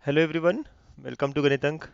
Hello everyone. Welcome to गणित अंक।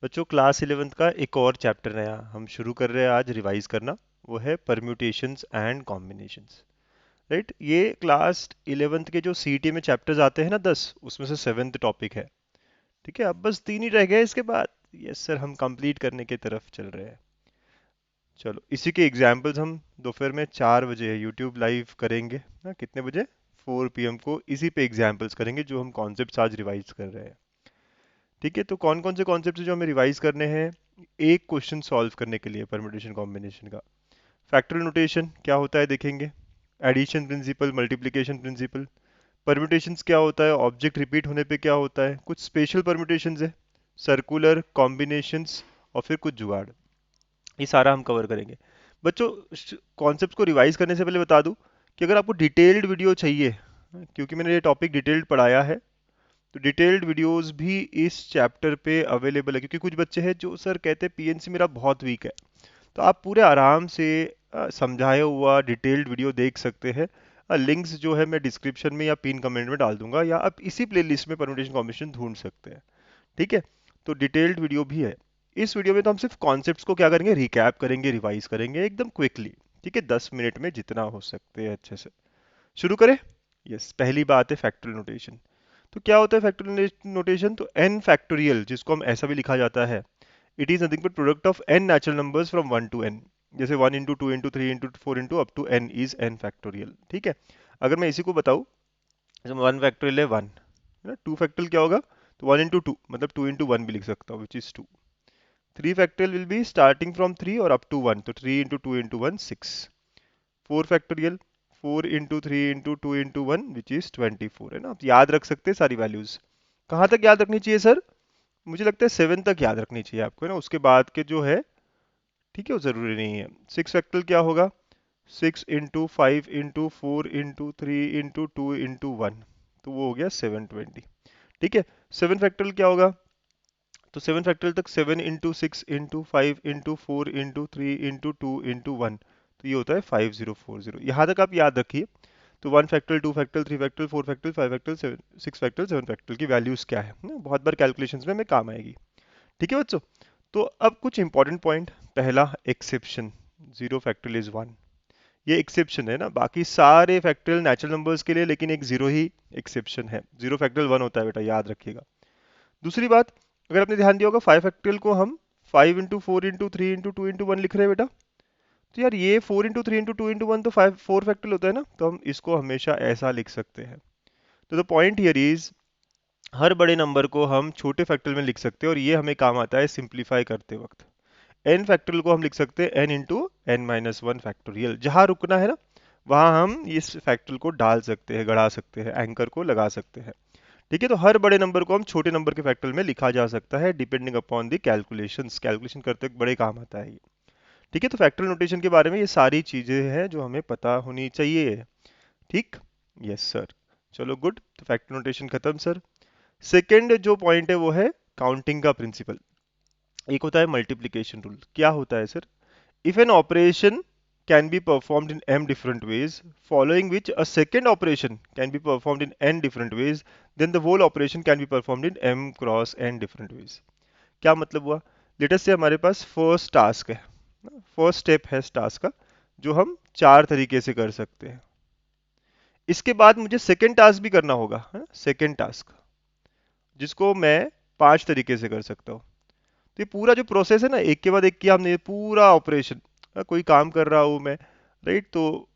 बच्चों, क्लास 11th का एक और चैप्टर नया हम शुरू कर रहे हैं आज रिवाइज करना। वो है परम्यूटेशंस एंड कॉम्बिनेशंस। राइट, ये क्लास 11th के जो सीईटी में चैप्टर्स आते हैं ना 10, उसमें से 7th टॉपिक है। ठीक है, अब बस 3 ही रह गए इसके बाद। यस सर, हम कंप्लीट करने की तरफ चल रहे हैं। चलो, इसी के एग्जाम्पल्स हम दोपहर में 4 बजे यूट्यूब लाइव करेंगे ना, कितने बजे? 4 PM को इसी पे एग्जाम्पल्स करेंगे जो हम कॉन्सेप्ट्स आज रिवाइज कर रहे हैं। ठीक है, तो कौन कौन से कॉन्सेप्ट जो हमें रिवाइज करने हैं एक क्वेश्चन सॉल्व करने के लिए परम्यूटेशन कॉम्बिनेशन का? फैक्टोरियल नोटेशन क्या होता है देखेंगे, addition principle, multiplication principle, permutations क्या होता है, ऑब्जेक्ट रिपीट होने पे क्या होता है, कुछ स्पेशल परम्यूटेशंस है, सर्कुलर कॉम्बिनेशंस, और फिर कुछ जुगाड़। ये सारा हम कवर करेंगे। बच्चों, कॉन्सेप्ट को रिवाइज करने से पहले बता दूं कि अगर आपको डिटेल्ड वीडियो चाहिए, क्योंकि मैंने ये टॉपिक डिटेल्ड पढ़ाया है, तो डिटेल्ड वीडियोस भी इस चैप्टर पे अवेलेबल है। क्योंकि कुछ बच्चे हैं जो सर कहते हैं पीएनसी मेरा बहुत वीक है, तो आप पूरे आराम से समझाया हुआ डिटेल्ड वीडियो देख सकते हैं। लिंक्स जो है मैं डिस्क्रिप्शन में या पिन कमेंट में डाल दूंगा, या आप इसी प्लेलिस्ट में परम्यूटेशन कॉम्बिनेशन ढूंढ सकते हैं। ठीक है, तो डिटेल्ड वीडियो भी है। इस वीडियो में तो हम सिर्फ कॉन्सेप्ट्स को क्या करेंगे, रिकैप करेंगे, रिवाइज करेंगे एकदम क्विकली। ठीक है, 10 मिनट में जितना हो सकते हैं अच्छे से। शुरू करें। यस, पहली बात है फैक्टोरियल नोटेशन। तो क्या होता है फैक्टोरियल नोटेशन? तो एन फैक्टोरियल, जिसको हम ऐसा भी लिखा जाता है, it is nothing but product of n natural numbers from 1 to n। जैसे 1 into 2 into 3 into 4 into is an factorial. ठीक है, अगर मैं इसी को बताऊं, जैसे 1 फैक्टोरियल है 1 है ना, 2 फैक्टोरियल क्या होगा? तो 1 into 2 मतलब 2 into 1 भी लिख सकता हूँ, which is 2। 3 factorial will be starting from 3 और अप टू 1, तो 3 into 2 into 1 6। 4 factorial 4 into 3 into 2 into 1 which is 24, है ना। आप याद रख सकते हैं सारी वैल्यूज। कहाँ तक याद रखनी चाहिए सर? मुझे लगता है 7 तक याद रखनी चाहिए आपको, है ना। उसके बाद के जो है, ठीक है, वो जरूरी नहीं है। 6 फैक्टोरियल क्या होगा? 6 into 5 into 4 into 3 into 2 into 1, तो वो हो गया 720। ठीक है, 7 फैक्टोरियल क्या होगा? तो 7 फैक्टोरियल तक 7 into 6 into 5 into 4 into 3 into 2 into 1, तो ये होता है 5040। यहाँ तक आप याद रखिए। तो 1 factorial, 2 factorial, 3 factorial, 4 factorial, 5 factorial, 6 factorial, 7 factorial की वैल्यूज क्या है ना, बहुत बार कैलकुलेशंस में हमें काम आएगी। ठीक है बच्चों, तो अब कुछ इंपॉर्टेंट पॉइंट। पहला, एक्सेप्शन। 0 फैक्टोरियल इज 1, ये एक्सेप्शन है ना। बाकी सारे फैक्टोरियल नेचुरल नंबर्स के लिए, लेकिन एक जीरो ही एक्सेप्शन है। 0 फैक्टोरियल 1 होता है बेटा, याद रखिएगा। दूसरी बात, अगर आपने ध्यान दिया होगा 5 फैक्टोरियल को हम 5 into 4 into 3 into 2 into 1 लिख रहे हैं बेटा। तो यार ये 4 into 3 into 2 into 1 तो 4 फैक्टोरियल होता है ना, तो हम इसको हमेशा ऐसा लिख सकते हैं। तो द पॉइंट हियर इज, हर बड़े नंबर को हम छोटे फैक्टोरियल में लिख सकते हैं, और ये हमें काम आता है सिंप्लीफाई करते वक्त। एन फैक्टोरियल को हम लिख सकते हैं n into n-1 फैक्टोरियल। जहां रुकना है ना, वहां हम इस फैक्टोरियल को डाल सकते हैं, गढ़ा सकते हैं, एंकर को लगा सकते हैं। ठीक है, तो हर बड़े नंबर को हम छोटे नंबर के फैक्टोरियल में लिखा जा सकता है, depending upon the calculations. Calculation करते वक्त बड़े काम आता है ये। ठीक है, तो फैक्टोरियल नोटेशन के बारे में ये सारी चीजें हैं जो हमें पता होनी चाहिए। ठीक, यस सर। चलो गुड, तो फैक्टोरियल नोटेशन खत्म सर। सेकंड जो पॉइंट है वो है काउंटिंग का प्रिंसिपल। एक होता है मल्टीप्लिकेशन रूल। क्या होता है sir? If an operation can be performed in m different ways, following which a second operation can be performed in n different ways, then the whole operation can be performed in m cross n different ways। क्या मतलब हुआ? Latest से हमारे पास first task है, first step है task का, जो हम 4 तरीके से कर सकते हैं। इसके बाद मुझे सेकेंड टास्क भी करना होगा, सेकेंड टास्क, जिसको मैं 5 तरीके से कर सकता हूँ। तो ये पूरा जो प्रोसेस है ना, एक के बाद एक किया हमने, ये पूरा ऑपरेशन, कोई काम कर रहा हूँ मैं, राइट, तो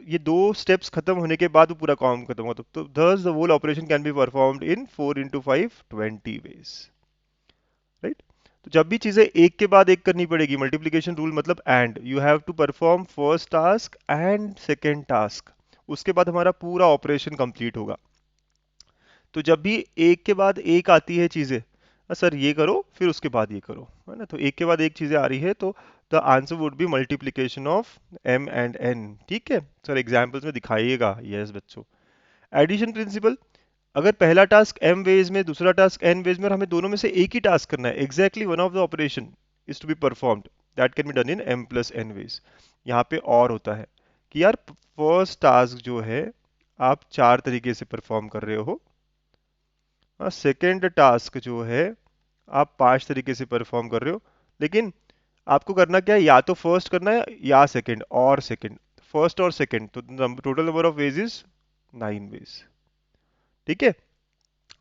ये 2 स्टेप्स खत्म होने के बाद वो पूरा काम खत्म होगा। तो thus the whole operation can be performed in 4 into 5 20 ways। Right, तो जब भी चीजें एक के बाद एक करनी पड़ेगी, मल्टीप्लिकेशन रूल मतलब and, you have to perform first task and second task, उसके बाद हमारा पूरा ऑपरेशन कंप्लीट होगा। तो जब भी एक के बाद एक आती है चीजें, सर ये करो फिर उसके बाद ये करो, है ना, तो एक के बाद एक चीजें आ रही है, तो the answer would be multiplication of m and n। ठीक है सर, एग्जाम्पल्स में दिखाइएगा। यस बच्चों, एडिशन प्रिंसिपल, अगर पहला टास्क m वेज में, दूसरा टास्क n वेज में, और हमें दोनों में से एक ही टास्क करना है, exactly one of the operation is to be performed, that can be done in m+n ways. यहाँ पे और होता है कि यार फर्स्ट टास्क जो है आप 4 तरीके से परफॉर्म कर रहे हो, सेकेंड टास्क जो है आप 5 तरीके से परफॉर्म कर रहे हो, लेकिन आपको करना क्या है, या तो फर्स्ट करना है या सेकेंड, और सेकेंड, फर्स्ट और सेकेंड, तो total number of ways is 9 ways. ठीक है,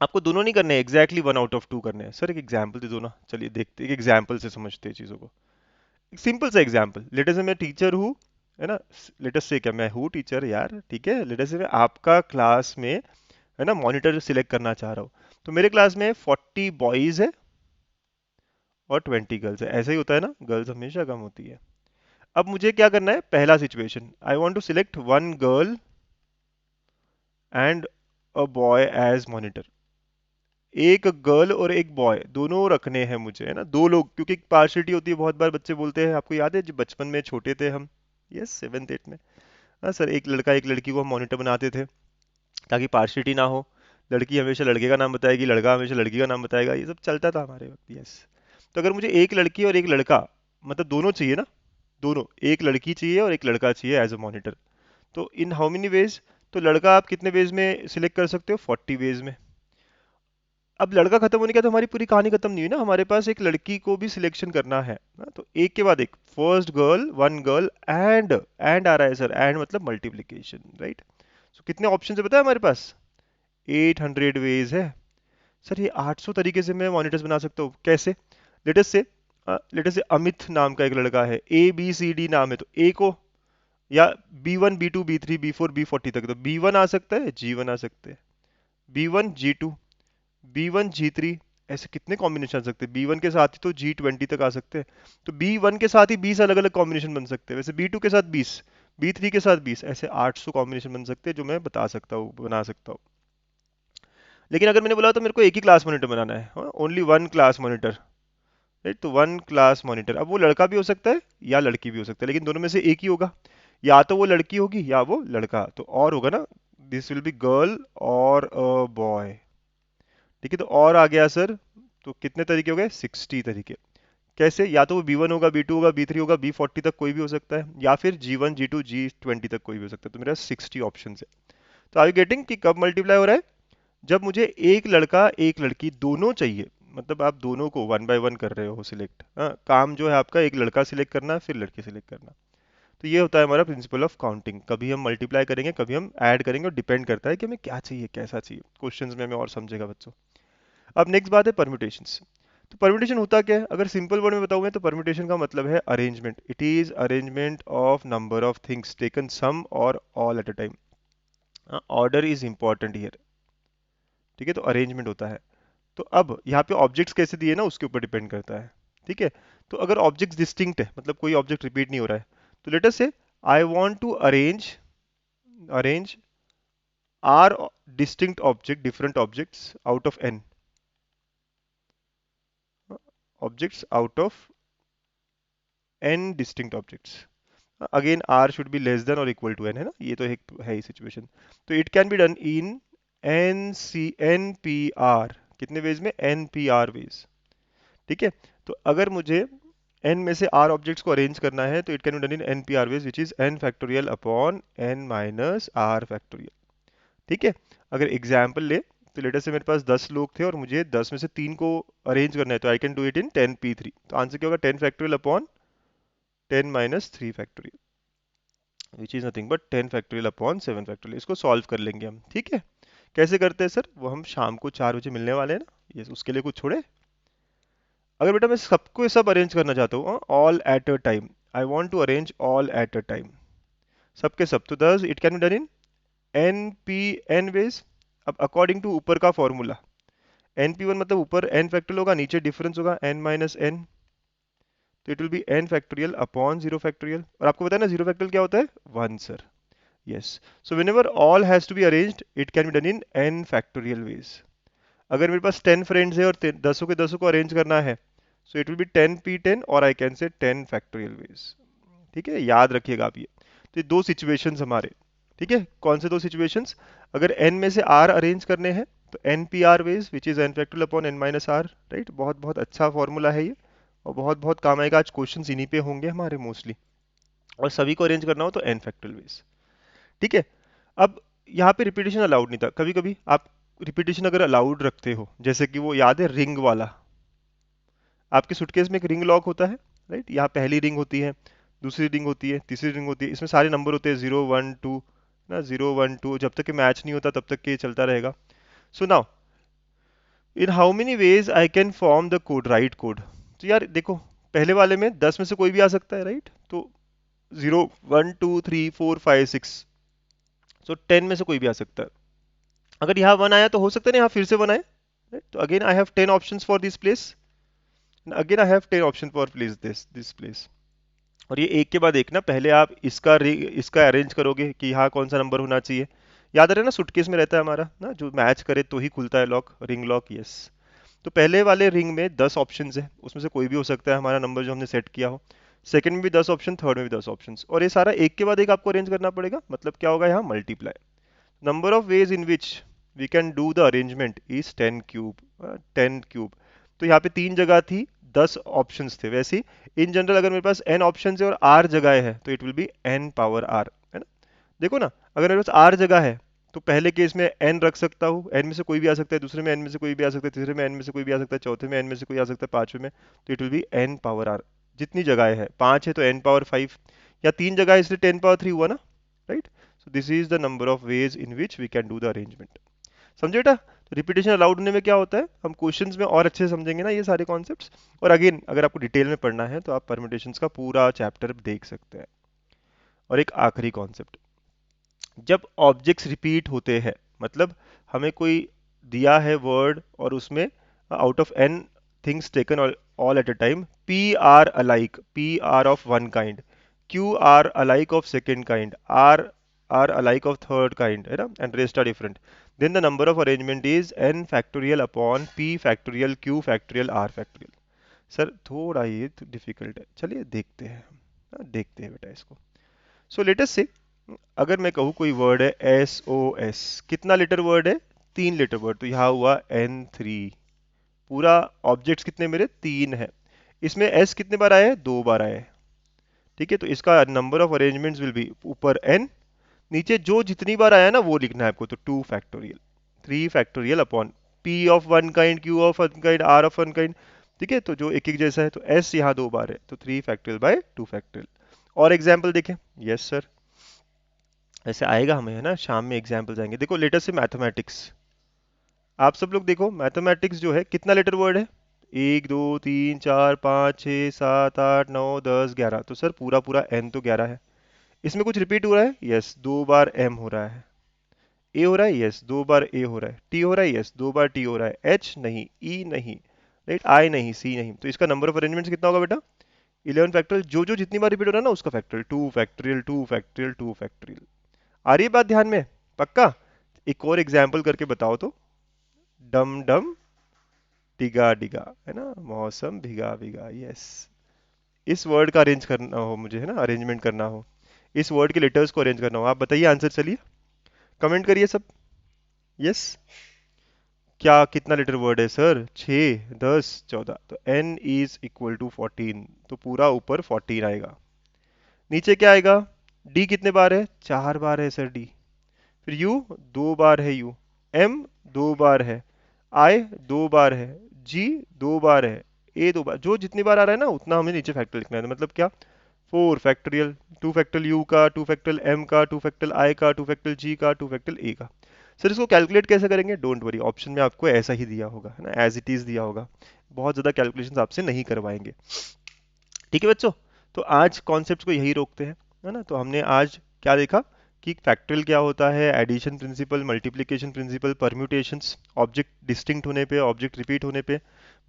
आपको दोनों नहीं करने, एग्जैक्टली 1 आउट ऑफ 2 करने हैं। सर एक एग्जाम्पल दे दो ना, चलिए देखते हैं, एक एग्जाम्पल से समझते हैं चीज़ों को। एक सिंपल सा एग्जाम्पल, लेट अस से मैं टीचर हूँ, है ना, लेट अस से क्या, मैं हूँ टीचर यार, ठीक है, लेट अस से मैं आपका क्लास में, है ना, मॉनिटर सिलेक्ट करना चाह रहा हूँ। तो मेरे क्लास में 40 बॉयज़ है और 20 गर्ल्स है, ऐसा ही होता है ना, गर्ल्स हमेशा कम होती है। अब मुझे क्या करना है, पहला situation, I want to select 1 girl and a boy as monitor. एक गर्ल और एक बॉय दोनों रखने हैं मुझे, है ना, दो लोग, क्योंकि पार्शियलिटी होती है, बहुत बार बच्चे बोलते हैं, आपको याद है जब बचपन में छोटे थे हम, यस 7th 8th में, हाँ सर, एक लड़का एक लड़की को हम मॉनिटर बनाते थे ताकि पार्शियलिटी ना हो, लड़की हमेशा लड़के का नाम बताएगी, लड़का हमेशा लड़की का नाम बताएगा, ये सब चलता था हमारे वक्त, यस। तो अगर मुझे एक लड़की और एक लड़का, मतलब दोनों चाहिए ना, दोनों, एक लड़की चाहिए और एक लड़का चाहिए एज अ मॉनिटर, तो इन हाउ मेनी वेज, तो लड़का आप कितने वेज में सिलेक्ट कर सकते हो, 40 वेज में। अब लड़का खत्म होने के बाद हमारी पूरी कहानी खत्म नहीं हुई ना, हमारे पास एक लड़की को भी सिलेक्शन करना है ना, तो एक के बाद एक, फर्स्ट गर्ल, 1 गर्ल, एंड आ रहा है सर, एंड मतलब मल्टीप्लीकेशन, राइट। सो कितने ऑप्शन है पता है हमारे पास, 800 वेज है। सर ये 800 तरीके से मैं मॉनिटर्स बना सकता हूँ, कैसे, लेटेस्ट से, लेटेस्ट से अमित नाम का एक लड़का है, ABCD नाम है, तो ए को, या B1 B2 B3 B4 B40 तक, तो B1 आ सकता है, G1 आ सकते हैं, B1 G2 B1 G3, ऐसे कितने कॉम्बिनेशन आ सकते हैं, B1 के साथ ही तो G20 तक आ सकते हैं, तो B1 के साथ ही 20 अलग अलग कॉम्बिनेशन बन सकते हैं, वैसे B2 के साथ 20, B3 के साथ 20, ऐसे 800 कॉम्बिनेशन बन सकते हैं जो मैं बता सकता हूँ, बना सकता हूँ। लेकिन अगर मैंने बोला तो मेरे को एक ही क्लास मॉनिटर बनाना है, ओनली 1 क्लास मॉनिटर, राइट, तो 1 क्लास मॉनिटर, अब वो लड़का भी हो सकता है या लड़की भी हो सकता है, लेकिन दोनों में से एक ही होगा, या तो वो लड़की होगी या वो लड़का, तो और होगा ना, दिस विल बी गर्ल और अ बॉय। ठीक है, तो और आ गया सर, तो कितने तरीके हो गए, 60 तरीके। कैसे, या तो वो B1 होगा, B2 होगा, B3 होगा, B40 तक कोई भी हो सकता है, या फिर G1 G2 G20 तक कोई भी हो सकता है, तो मेरा 60 ऑप्शन है। तो आर यू गेटिंग कि कब मल्टीप्लाई हो रहा है, जब मुझे एक लड़का एक लड़की दोनों चाहिए, मतलब आप दोनों को 1 बाय 1 कर रहे हो सिलेक्ट, हाँ, काम जो है आपका एक लड़का सिलेक्ट करना फिर लड़की सिलेक्ट करना। तो ये होता है हमारा प्रिंसिपल ऑफ काउंटिंग, कभी हम मल्टीप्लाई करेंगे कभी हम ऐड करेंगे, और डिपेंड करता है कि हमें क्या चाहिए कैसा चाहिए, क्वेश्चंस में हमें और समझेगा बच्चों। अब नेक्स्ट बात है परम्यूटेशंस। तो परम्यूटेशन होता क्या है, अगर सिंपल वर्ड में बताऊं मैं, तो परम्यूटेशन का मतलब है arrangement, it is arrangement of number of things taken some और all at a time. Order is important here, ठीक है, तो अरेंजमेंट होता है। तो अब यहाँ पे ऑब्जेक्ट्स कैसे दिए ना उसके ऊपर डिपेंड करता है, ठीक है। तो अगर ऑब्जेक्ट्स डिस्टिंक्ट है, मतलब कोई ऑब्जेक्ट रिपीट नहीं हो रहा है, तो let us say I want to arrange arrange are distinct object, different objects out of n, objects out of n distinct objects. Again r should be less than और equal to n, है ना, ये तो एक है ही situation. तो it can be done in NPR, कितने वेज में, NPR वेज, ठीक है। तो अगर मुझे n में से r ऑब्जेक्ट्स को अरेंज करना है, तो it can be done in NPR ways which is n factorial upon n minus r factorial, ठीक है। अगर एग्जाम्पल ले, तो लेटर से मेरे पास 10 लोग थे और मुझे 10 में से 3 को अरेंज करना है, तो I can do it in 10p3, तो आंसर क्या होगा, 10 factorial upon 10 minus 3 factorial, which is nothing but 10 factorial upon 7 factorial. इसको सॉल्व कर लेंगे हम, ठीक है। कैसे करते हैं सर, वो हम शाम को 4 बजे मिलने वाले हैं ना, ये उसके लिए कुछ छोड़े। अगर बेटा मैं सबको सब अरेंज करना चाहता हूँ, all at a time, I want to arrange all at a time, सबके सब, तो thus it can be done in NPN ways. अब अकॉर्डिंग टू ऊपर का फॉर्मूला, NP1 मतलब ऊपर n फैक्टोरियल होगा, नीचे डिफरेंस होगा n माइनस n, तो it will be n factorial upon 0 factorial, और आपको पता है ना 0 फैक्टोरियल क्या होता है, 1 sir, yes. So whenever all has to be arranged it can be done in n factorial ways. अगर मेरे पास 10 फ्रेंड्स है और 10 के 10 को अरेंज करना है, so it will be 10p10 और I can say 10 factorial veg, ठीक है, याद रखिएगा आप ये। तो ये दो सिचुएशंस हमारे, ठीक है, कौन से दो सिचुएशंस, अगर n में से r अरेंज करने हैं तो NPR ways which is n factorial upon n minus r, right, बहुत बहुत अच्छा फॉर्मूला है ये, और बहुत बहुत काम आएगा, आज क्वेश्चन इन्हीं पे होंगे हमारे मोस्टली, और सभी को अरेंज करना हो तो n फैक्टोरियल वेज, ठीक है। अब यहाँ पे रिपीटेशन अलाउड नहीं था, कभी कभी आप रिपीटेशन अगर अलाउड रखते हो, जैसे कि वो याद है रिंग वाला, आपके सूटकेस में एक रिंग लॉक होता है, राइट? यहाँ पहली रिंग होती है, दूसरी रिंग होती है, तीसरी रिंग होती है, इसमें सारे नंबर होते हैं 0 1 2 ना, 0 1 2, जब तक कि मैच नहीं होता तब तक के ये चलता रहेगा। So now in how many ways I can form the code, right code? तो यार देखो, पहले वाले में 10 में से कोई भी आ सकता है, राइट? तो 0 1 2 3 4 5 6, सो 10 में से कोई भी आ सकता है। अगर यहाँ 1 आया तो हो सकता है ना यहाँ फिर से 1 आए, right? तो again I have 10 options for this place, again I have 10 option for place this place. और ये एक के बाद एक ना, पहले आप इसका अरेंज करोगे कि यहाँ कौन सा नंबर होना चाहिए। याद रहे ना, सुटकेस में रहता है हमारा ना, जो मैच करे तो ही खुलता है लॉक, रिंग लॉक, यस। तो पहले वाले रिंग में 10 ऑप्शन है, उसमें से कोई भी हो सकता है हमारा नंबर जो हमने सेट किया हो। सेकंड में भी 10 ऑप्शन, थर्ड में भी 10 ऑप्शन, और ये सारा एक के बाद एक आपको अरेंज करना पड़ेगा। मतलब क्या होगा यहाँ, multiply. Number of ways in which we can do the arrangement is 10 cube, 10 cube. तो यहाँ पे 3 जगह थी, 10 ऑप्शंस थे। वैसे ही इन जनरल अगर मेरे पास n ऑप्शन है और r जगह है तो it will be n power r, है ना? देखो ना, अगर मेरे पास r जगह है तो पहले केस में n रख सकता हूँ, n में से कोई भी आ सकता है, दूसरे में n में से कोई भी आ सकता है, तीसरे में n में से कोई भी आ सकता है, चौथे में n में से कोई आ सकता है, पांचवे में, तो it will be n power r। जितनी जगह है, 5 है तो n पावर 5, या 3 जगह है इसलिए 10 पावर 3 हुआ ना, right? So this is the number of ways in which we can do the arrangement. समझे बेटा? तो रिपीटेशन अलाउड होने में क्या होता है, हम क्वेश्चंस में और अच्छे से समझेंगे ना ये सारे कॉन्सेप्ट्स। और अगेन अगर आपको डिटेल में पढ़ना है तो आप परम्यूटेशंस का पूरा चैप्टर देख सकते हैं। और एक आखिरी कॉन्सेप्ट, जब ऑब्जेक्ट्स रिपीट होते हैं, मतलब हमें कोई दिया है वर्ड और उसमें out of n things taken all at a time, p are alike, p are of one kind, q are alike of second kind, r are alike of third kind, है ना, and rest are different, then the number of arrangement is n factorial upon p factorial q factorial r factorial. Sir थोड़ा ये तो difficult है, चलिए देखते हैं, देखते हैं बेटा इसको। सो लेट अस से, अगर मैं कहूँ कोई वर्ड है SOS, कितना लेटर वर्ड है, 3 लेटर वर्ड, तो यहाँ हुआ N3। पूरा ऑब्जेक्ट्स कितने मेरे, 3 है। इसमें S कितने बार आया है, 2 बार आया है। ठीक है, तो इसका number of arrangements will be, ऊपर n, नीचे जो जितनी बार आया ना वो लिखना है आपको, तो 2 factorial, 3 factorial upon p of one kind, q of one kind, r of one kind. ठीक है, तो जो एक एक जैसा है, तो s यहाँ 2 बार है, तो 3 फैक्टोरियल बाय 2 फैक्टोरियल। और एग्जाम्पल देखें, यस सर, ऐसे आएगा हमें, है ना, शाम में एग्जाम्पल्स आएंगे। देखो लेटेस्ट से मैथमेटिक्स, आप सब लोग देखो मैथमेटिक्स जो है कितना लेटर वर्ड है, 1 2 3 4 5 6 7 8 9 10 11, तो सर पूरा पूरा n तो 11 है। इसमें कुछ रिपीट हो रहा है, यस, 2 बार m हो रहा है, a हो रहा है, यस, 2 बार a हो रहा है, t हो रहा है, यस, 2 बार t हो रहा है, h नहीं, e नहीं, राइट, i नहीं, c नहीं, तो इसका नंबर ऑफ अरेंजमेंट्स कितना होगा बेटा, 11 फैक्टोरियल। जो जो जितनी बार रिपीट हो रहा है ना उसका फैक्टोरियल, 2 फैक्टोरियल, 2 फैक्टोरियल, 2 फैक्टोरियल। आ रही है बात ध्यान में, पक्का? एक और एग्जाम्पल करके बताओ तो, डम डम डिगा डिगा, है ना, मौसम भिगा भिगा, यस। इस वर्ड का अरेंज करना हो मुझे, है ना, अरेंजमेंट करना हो, इस वर्ड के लेटर्स को अरेंज करना हो, आप बताइए आंसर, चलिए कमेंट करिए सब, यस। क्या कितना लेटर वर्ड है सर, 6 10 14, तो n इज इक्वल टू 14, तो पूरा ऊपर 14 आएगा। नीचे क्या आएगा, d कितने बार है, 4 बार है सर d। फिर u 2 बार है u, m 2 बार है, i 2 बार है, g 2 बार है, a 2 बार, जो जितनी बार आ रहा है ना उतना हमें नीचे फैक्टर लिखना है। तो मतलब क्या, 4 फैक्टोरियल, 2 फैक्टोरियल u का, 2 फैक्टोरियल m का, 2 फैक्टोरियल i का, 2 फैक्टोरियल g का, 2 फैक्टोरियल a का। सर इसको कैलकुलेट कैसे करेंगे, डोंट वरी, ऑप्शन में आपको ऐसा ही दिया होगा, है ना, एज इट इज दिया होगा, बहुत ज़्यादा कैलकुलेशन आपसे नहीं करवाएंगे। ठीक है बच्चों, तो आज कॉन्सेप्ट को यही रोकते हैं, है ना। तो हमने आज क्या देखा कि फैक्टोरियल क्या होता है, addition principle, multiplication principle, permutations, object distinct होने पे, ऑब्जेक्ट रिपीट होने पे,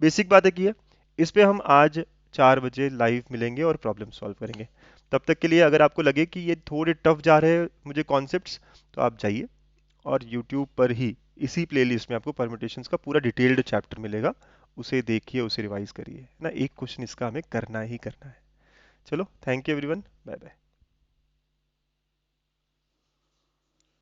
बेसिक बातें की है। इस पे हम आज 4 बजे लाइव मिलेंगे और प्रॉब्लम सॉल्व करेंगे। तब तक के लिए अगर आपको लगे कि ये थोड़े टफ जा रहे हैं मुझे कॉन्सेप्ट्स, तो आप जाइए और यूट्यूब पर ही इसी प्लेलिस्ट में आपको परम्यूटेशंस का पूरा डिटेल्ड चैप्टर मिलेगा, उसे देखिए, उसे रिवाइज करिए, है ना। एक क्वेश्चन इसका हमें करना ही करना है। चलो, thank you everyone, bye bye.